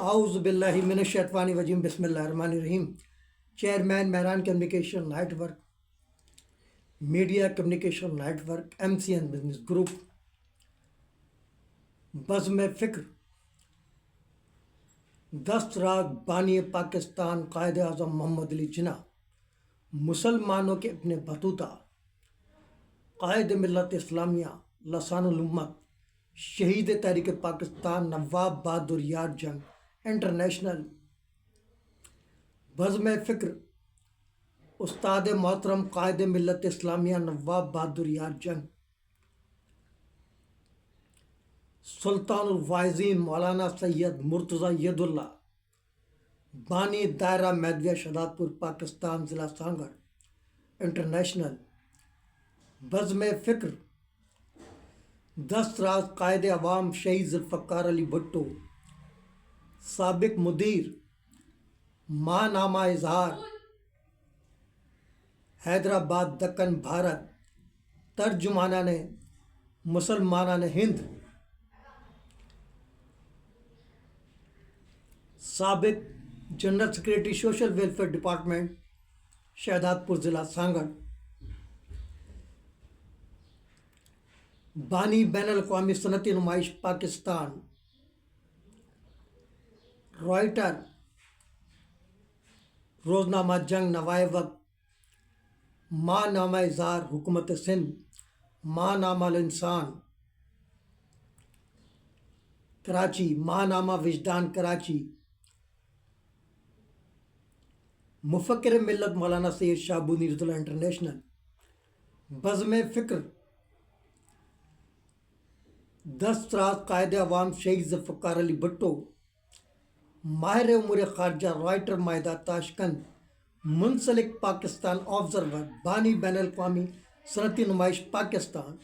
اعوذ باللہ من الشیطان الرجیم بسم اللہ الرحمن الرحیم۔ Chairman Mehran communication network, media communication network, MCN business group, بزم فکر، دست راز بانی پاکستان قائد اعظم محمد علی جناح، مسلمانوں کے اپنے بطوطہ، قائد ملت اسلامیہ، لسان الامت، شہید تحریک پاکستان نواب بہادر یار جنگ انٹرنیشنل، بزم فکر، استاد محترم قائد ملت اسلامیہ نواب بہادر یار جنگ، سلطان الواعظین مولانا سید مرتضی ید اللہ، بانی دائرہ میدویہ شہادت پور پاکستان ضلع سانگڑ انٹرنیشنل، بزم فکر، دست راز قائد عوام شہید ذوالفقار علی بھٹو، سابق مدیر ماہ نامہ اظہار حیدرآباد دکن بھارت، ترجمانان مسلمانان ہند، سابق general secretary social welfare department شہادت پور ضلع سانگڑ، بانی بین الاقوامی صنعتی نمائش پاکستان، رائٹر روزنامہ جنگ نوائے وقت، ماہ نامہ اظہار حکومت سندھ، ماہ نامہ الانسان کراچی، ماہ نامہ وجدان کراچی، مفکر ملت مولانا سید شہابودین رضی اللہ انٹرنیشنل، بزم فکر، دست راز قائد عوام شہید ذوالفقار علی بھٹو، ماہر امور خارجہ رائٹر معاہدہ تاشکند، منسلک پاکستان آبزرور، بانی بین الاقوامی صنعتی نمائش پاکستان،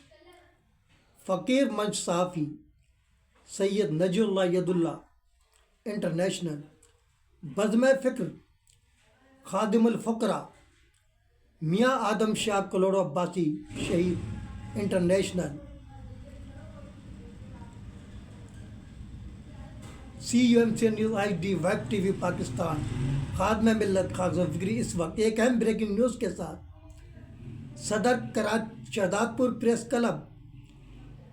فقیر منچ صحافی سید نجی اللہ ید اللہ انٹرنیشنل، بزم فکر، خادم الفقراء میاں آدم شاہ کلوڑو عباسی شہید international, CUMC news HD web TV Pakistan, خادم ملت خاص فکری اس وقت ایک اہم بریکنگ نیوز کے ساتھ صدر شہادت پور پریس کلب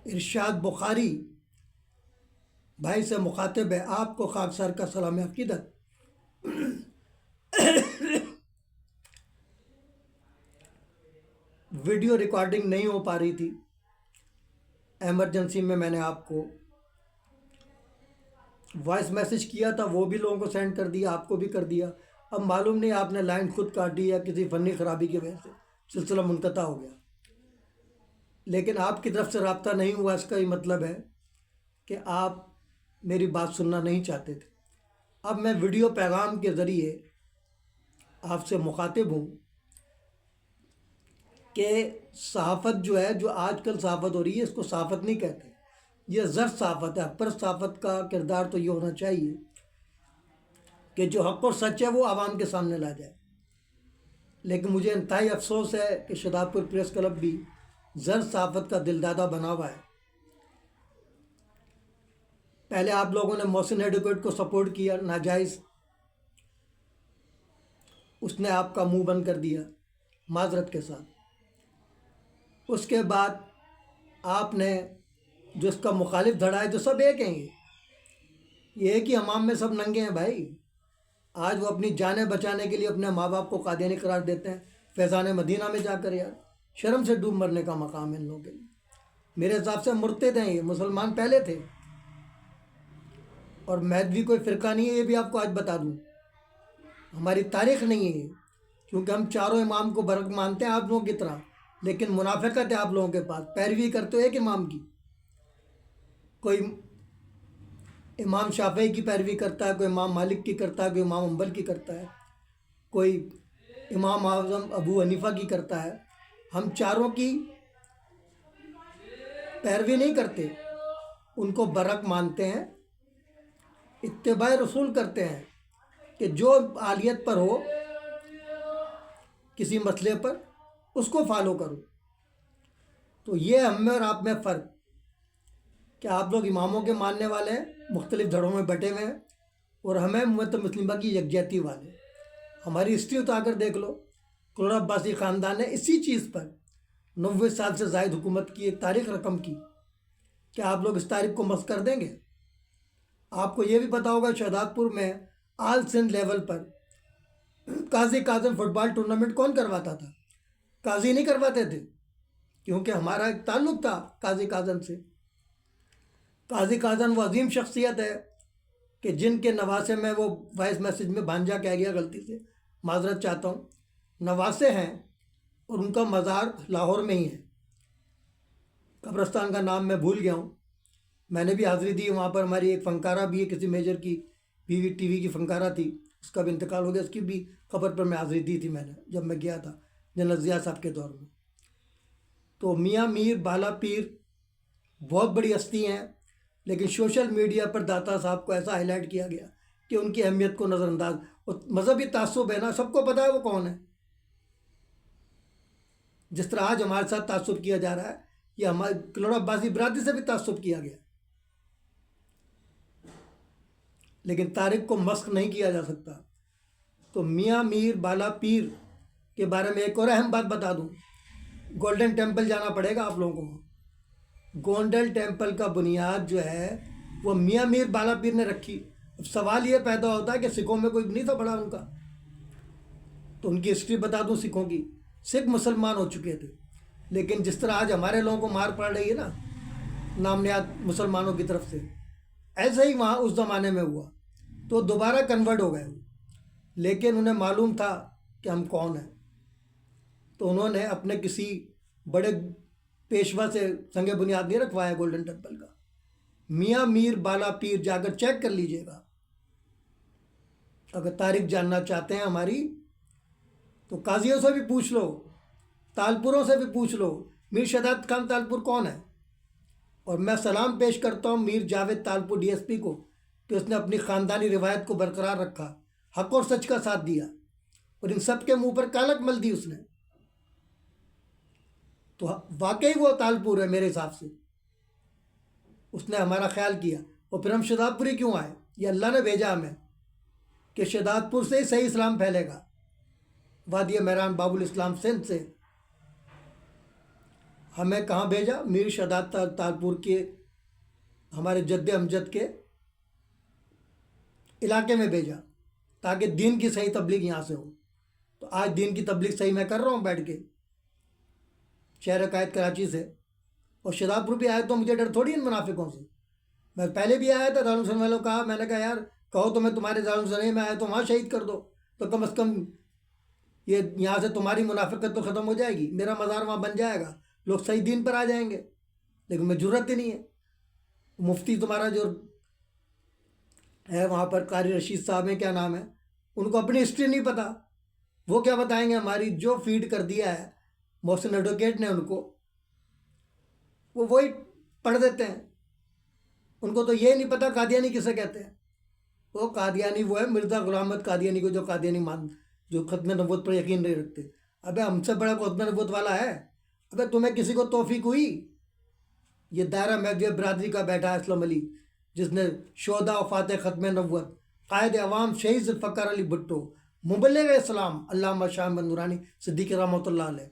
ارشاد بخاری بھائی سے مخاطب ہے۔ آپ کو خاکسار کا سلام عقیدت۔ ویڈیو ریکارڈنگ نہیں ہو پا رہی تھی، ایمرجنسی میں نے آپ کو وائس میسج کیا تھا، وہ بھی لوگوں کو سینڈ کر دیا، آپ کو بھی کر دیا۔ اب معلوم نہیں آپ نے لائن خود کاٹی یا کسی فنی خرابی کی وجہ سے سلسلہ منقطع ہو گیا، لیکن آپ کی طرف سے رابطہ نہیں ہوا، اس کا یہ مطلب ہے کہ آپ میری بات سننا نہیں چاہتے تھے۔ اب میں ویڈیو پیغام کے ذریعے آپ سے مخاطب ہوں کہ صحافت جو ہے، جو آج کل صحافت ہو رہی ہے، اس کو صحافت نہیں کہتے، یہ زر صحافت ہے۔ پر صحافت کا کردار تو یہ ہونا چاہیے کہ جو حق اور سچ ہے وہ عوام کے سامنے لا جائے، لیکن مجھے انتہائی افسوس ہے کہ شہادت پور پریس کلب بھی زر صحافت کا دلدادہ بنا ہوا ہے۔ پہلے آپ لوگوں نے محسن ایڈوکیٹ کو سپورٹ کیا ناجائز، اس نے آپ کا منہ بند کر دیا معذرت کے ساتھ۔ اس کے بعد آپ نے جو اس کا مخالف دھڑا ہے، جو سب ایک ہیں، یہ ہے کہ امام میں سب ننگے ہیں بھائی۔ آج وہ اپنی جانیں بچانے کے لیے اپنے ماں باپ کو قادیانی قرار دیتے ہیں، فیضان مدینہ میں جا کر۔ یار شرم سے ڈوب مرنے کا مقام ہے ان لوگوں کے لیے۔ میرے حساب سے مرتد ہیں یہ، مسلمان پہلے تھے، اور میدوی کوئی فرقہ نہیں ہے، یہ بھی آپ کو آج بتا دوں، ہماری تاریخ نہیں ہے یہ، کیونکہ ہم چاروں امام کو برحق مانتے ہیں آپ لوگوں کی طرح، لیکن منافقت ہے آپ لوگوں کے پاس، پیروی کرتے ہو ایک امام کی۔ کوئی امام شافعی کی پیروی کرتا ہے، کوئی امام مالک کی کرتا ہے، کوئی امام حنبل کی کرتا ہے، کوئی امام اعظم ابو حنیفہ کی کرتا ہے۔ ہم چاروں کی پیروی نہیں کرتے، ان کو برحق مانتے ہیں، اتباع رسول کرتے ہیں کہ جو اہلیت پر ہو کسی مسئلے پر اس کو فالو کرو۔ تو یہ ہم میں اور آپ میں فرق کہ آپ لوگ اماموں کے ماننے والے ہیں، مختلف دھڑوں میں بٹے ہوئے ہیں، اور ہمیں امت مسلمہ کی یکجہتی والے. ہماری ہسٹری اٹھا کر دیکھ لو. قلعہ عباسی خاندان نے اسی چیز پر 90 سال سے زائد حکومت کی ایک تاریخ رقم کی. کیا آپ لوگ اس تاریخ کو مسخ کر دیں گے؟ آپ کو یہ بھی پتا ہوگا شہداد پور میں آل سندھ لیول پر قاضی کاظم فٹ بال ٹورنامنٹ کون کرواتا تھا؟ قاضی نہیں کرواتے تھے، کیونکہ ہمارا ایک تعلق تھا قاضی کاظم سے. قاضی کاظم وہ عظیم شخصیت ہے کہ جن کے نواسے میں وہ وائس میسیج میں بھانجا کہہ گیا غلطی سے، معذرت چاہتا ہوں. نواسے ہیں اور ان کا مزار لاہور میں ہی ہے. قبرستان کا نام میں بھول گیا ہوں. میں نے بھی حاضری دی وہاں پر. ہماری ایک فنکارہ بھی ہے کسی میجر کی، پی وی ٹی وی کی فنکارہ تھی، اس کا بھی انتقال ہو گیا. اس کی بھی قبر پر میں حاضری دی تھی میں نے جب میں گیا تھا جنرل ضیاء صاحب کے دور میں. تو میاں میر بالا پیر بہت بڑی ہستی ہیں، لیکن سوشل میڈیا پر داتا صاحب کو ایسا ہائی لائٹ کیا گیا کہ ان کی اہمیت کو نظر انداز. اور مذہبی تعصب ہے نا، سب کو پتہ ہے وہ کون ہے. جس طرح آج ہمارے ساتھ تعصب کیا جا رہا ہے، یہ ہمارے قلعہ عباسی برادری سے بھی تعصب کیا گیا. لیکن تاریخ کو مسخ نہیں کیا جا سکتا. تو میاں میر بالا پیر کے بارے میں ایک اور اہم بات بتا دوں. گولڈن ٹیمپل جانا پڑے گا آپ لوگوں کو. گولڈن ٹیمپل کا بنیاد جو ہے وہ میاں میر بالا پیر نے رکھی. اب سوال یہ پیدا ہوتا ہے کہ سکھوں میں کوئی نہیں تھا بڑا ان کا؟ تو ان کی ہسٹری بتا دوں سکھوں کی. سکھ مسلمان ہو چکے تھے، لیکن جس طرح آج ہمارے لوگوں کو مار پڑ رہی ہے نا نام نہاد مسلمانوں کی طرف سے، ایسا ہی وہاں اس زمانے میں ہوا. تو دوبارہ کنورٹ ہو گئے، لیکن انہیں معلوم تھا کہ ہم کون ہیں. تو انہوں نے اپنے کسی بڑے پیشوا سے سنگ بنیاد نہیں رکھوایا گولڈن ٹیمپل کا. میاں میر بالا پیر جا کر چیک کر لیجئے گا. اگر تاریخ جاننا چاہتے ہیں ہماری تو قاضیوں سے بھی پوچھ لو، تالپوروں سے بھی پوچھ لو میر شہادت خان تالپور کون ہے. اور میں سلام پیش کرتا ہوں Mir Javed Talpur D S P کو کہ اس نے اپنی خاندانی روایت کو برقرار رکھا، حق اور سچ کا ساتھ دیا، اور ان سب کے منہ پر کالک مل دی اس نے. تو واقعی وہ تالپور ہے میرے حساب سے. اس نے ہمارا خیال کیا. اور پھر ہم شہداد پوری کیوں آئے؟ یہ اللہ نے بھیجا ہمیں کہ شہداد پور سے ہی صحیح اسلام پھیلے گا. وادی میران باب الاسلام سندھ سے ہمیں کہاں بھیجا؟ میر شہادت تالپور کے ہمارے جد امجد کے علاقے میں بھیجا تاکہ دین کی صحیح تبلیغ یہاں سے ہو. تو آج دین کی تبلیغ صحیح میں کر رہا ہوں بیٹھ کے شہر عقائد کراچی سے. اور شہداد پور بھی آیا تو مجھے ڈر تھوڑی ان منافقوں سے. میں پہلے بھی آیا تھا دارالحسن والوں کہا، میں نے کہا یار کہو تو میں تمہارے دارالحسن میں آیا تو وہاں شہید کر دو، تو کم از کم یہ یہاں سے تمہاری منافقت تو ختم ہو جائے گی، میرا مزار وہاں بن جائے گا، لوگ صحیح دین پر آ جائیں گے. لیکن میں جرت ہی نہیں ہے. مفتی تمہارا جو ہے وہاں پر قاری رشید صاحب ہیں، کیا نام ہے، ان کو اپنی ہسٹری نہیں پتہ. وہ کیا بتائیں گے؟ ہماری جو فیڈ کر دیا ہے محسن ایڈوکیٹ نے ان کو، وہ وہی پڑھ دیتے ہیں. ان کو تو یہ نہیں پتہ قادیانی کسے کہتے ہیں. وہ قادیانی وہ ہے مرزا غلام احمد قادیانی کو جو قادیانی جو ختم نبوت پر یقین نہیں رکھتے. ابے ہم سے بڑا ختم نبوت والا ہے؟ ابے تمہیں کسی کو توفیق ہوئی؟ یہ دائرہ مہدویہ برادری کا بیٹا ہے اسلم علی، جس نے شہداء و فاتح ختم نبوت، قائد عوام شہید ذوالفقار علی بھٹو، مبلغ اسلام علامہ شاہ احمد نورانی صدیقی رحمۃ اللہ علیہ